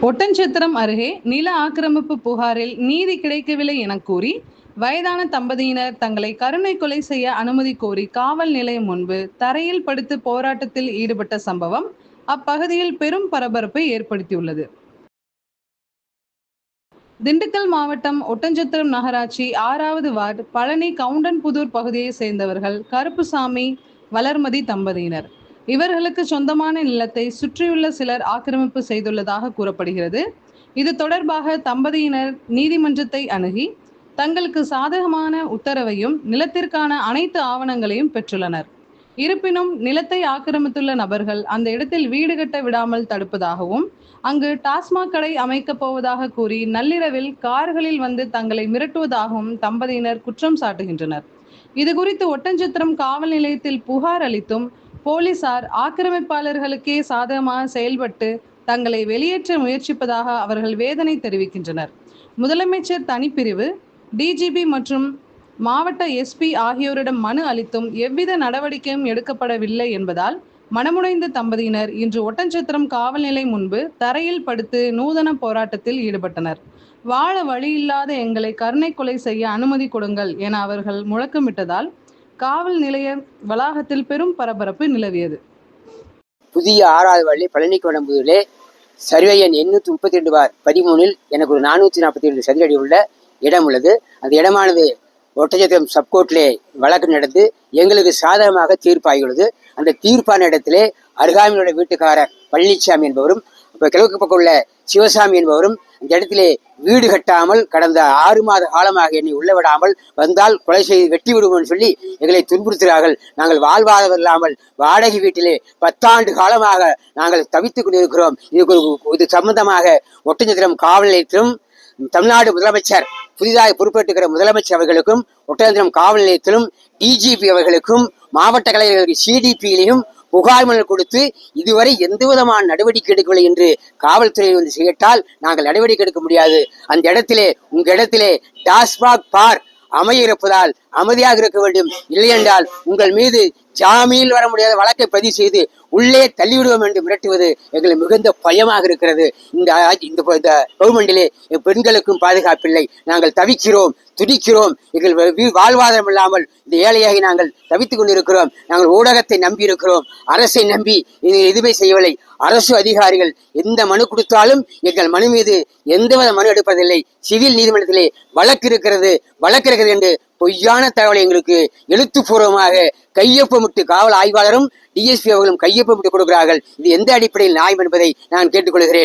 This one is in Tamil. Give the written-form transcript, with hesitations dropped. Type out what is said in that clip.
ஒட்டன்சத்திரம் அருகே நில ஆக்கிரமிப்பு புகாரில் நீதி கிடைக்கவில்லை என கூறி வயதான தம்பதியினர் தங்களை கருணை கொலை செய்ய அனுமதி கோரி காவல் நிலையம் முன்பு தரையில் படுத்து போராட்டத்தில் ஈடுபட்ட சம்பவம் அப்பகுதியில் பெரும் பரபரப்பை ஏற்படுத்தியுள்ளது. திண்டுக்கல் மாவட்டம் ஒட்டன்சத்திரம் நகராட்சி 6வது வார்டு பழனி கவுண்டன்புதூர் பகுதியை சேர்ந்தவர்கள் கருப்புசாமி, வளர்மதி தம்பதியினர். இவர்களுக்கு சொந்தமான நிலத்தை சுற்றியுள்ள சிலர் ஆக்கிரமிப்பு செய்துள்ளதாக கூறப்படுகிறது. இது தொடர்பாக தம்பதியினர் நீதிமன்றத்தை அணுகி தங்களுக்கு சாதகமான உத்தரவையும் நிலத்திற்கான அனைத்து ஆவணங்களையும் பெற்றுள்ளனர். இருப்பினும் நிலத்தை ஆக்கிரமித்துள்ள நபர்கள் அந்த இடத்தில் வீடு கட்ட விடாமல் தடுப்பதாகவும் அங்கு டாஸ்மாக் கடை அமைக்கப் போவதாக கூறி நள்ளிரவில் கார்களில் வந்து தங்களை மிரட்டுவதாகவும் தம்பதியினர் குற்றம் சாட்டுகின்றனர். இதுகுறித்து ஒட்டன்சத்திரம் காவல் நிலையத்தில் புகார் அளித்தும் போலீசார் ஆக்கிரமிப்பாளர்களுக்கே சாதகமாக செயல்பட்டு தங்களை வெளியேற்ற முயற்சிப்பதாக அவர்கள் வேதனை தெரிவிக்கின்றனர். முதலமைச்சர் தனிப்பிரிவு, டிஜிபி மற்றும் மாவட்ட எஸ்பி ஆகியோரிடம் மனு அளித்தும் எவ்வித நடவடிக்கையும் எடுக்கப்படவில்லை என்பதால் மனமுடைந்த தம்பதியினர் இன்று ஒட்டன்சத்திரம் காவல் நிலையம் முன்பு தரையில் படுத்து நூதன போராட்டத்தில் ஈடுபட்டனர். வாழ வழியில்லாத எங்களை கருணை கொலை செய்ய அனுமதி கொடுங்கள் என அவர்கள் முழக்கமிட்டதால் காவல் நிலைய வளாகத்தில் பெரும் பரபரப்பு நிலவியது. புதிய 6வது வார்டிலே பழனி கவுண்டன்புதூரிலே சர்வே எண் 832/13 எனக்கு ஒரு 447 சதுர அடி உள்ள இடம் உள்ளது. அந்த இடமானது ஒட்டன்சத்திரம் சப்கோர்ட்டிலே வழக்கு நடந்து எங்களுக்கு சாதகமாக தீர்ப்பாகியுள்ளது. அந்த தீர்ப்பான இடத்திலே அருகாமையுடைய வீட்டுக்காரர் பழனிசாமி என்பவரும் கிழக்கு பக்கம் உள்ள சிவசாமி என்பவரும் இந்த இடத்திலே வீடு கட்டாமல் கடந்த 6 மாத காலமாக என்னை உள்ள விடாமல் வந்தால் கொலை செய்து வெட்டி விடுவோம் சொல்லி எங்களை துன்புறுத்துகிறார்கள். நாங்கள் வாழ்வாதாரம் இல்லாமல் வாடகை வீட்டிலே 10 ஆண்டு காலமாக நாங்கள் தவித்துக் கொண்டிருக்கிறோம். இது சம்பந்தமாக ஒட்டன்சத்திரம் காவல் நிலையத்திலும் தமிழ்நாடு முதலமைச்சர் புதிதாக பொறுப்பேற்றுகிற முதலமைச்சர் அவர்களுக்கும் ஒட்டன்சத்திரம் காவல் நிலையத்திலும் டிஜிபி அவர்களுக்கும் மாவட்ட கலைஞர்களுக்கு சிடிபியிலையும் புகார் மனு கொடுத்து இதுவரை எந்த விதமான நடவடிக்கை எடுக்கவில்லை என்று காவல்துறை வந்து கேட்டால் நாங்கள் நடவடிக்கை எடுக்க முடியாது. அந்த இடத்திலே உங்க இடத்திலே டாஸ்மாக் பார் அமைய இருப்பதால் அமைதியாக இருக்க வேண்டும், இல்லை என்றால் உங்கள் மீது ஜாமீனில் வர முடியாத வழக்கை பதிவு செய்து உள்ளே தள்ளிவிடுவோம் என்று மிரட்டுவது எங்களுக்கு மிகுந்த பயமாக இருக்கிறது. இந்த கவர்மெண்டிலே பெண்களுக்கும் பாதுகாப்பில்லை. நாங்கள் தவிக்கிறோம், துடிக்கிறோம். எங்கள் வாழ்வாதாரம் இல்லாமல் இந்த ஏழையாகி நாங்கள் தவித்துக் கொண்டிருக்கிறோம். நாங்கள் ஊடகத்தை நம்பி இருக்கிறோம், அரசை நம்பி எதுவுமே செய்யவில்லை. அரசு அதிகாரிகள் எந்த மனு கொடுத்தாலும் எங்கள் மனு மீது எந்தவித மனு எடுப்பதில்லை. சிவில் நீதிமன்றத்திலே வழக்கு இருக்கிறது என்று பொய்யான தகவலை எங்களுக்கு எழுத்துப்பூர்வமாக கையொப்பமிட்டு காவல் ஆய்வாளரும் டிஎஸ்பி அவர்களும் கையொப்பமிட்டு கொடுக்கிறார்கள். இது எந்த அடிப்படையில் நியாயம் என்பதை நான் கேட்டுக்கொள்கிறேன்.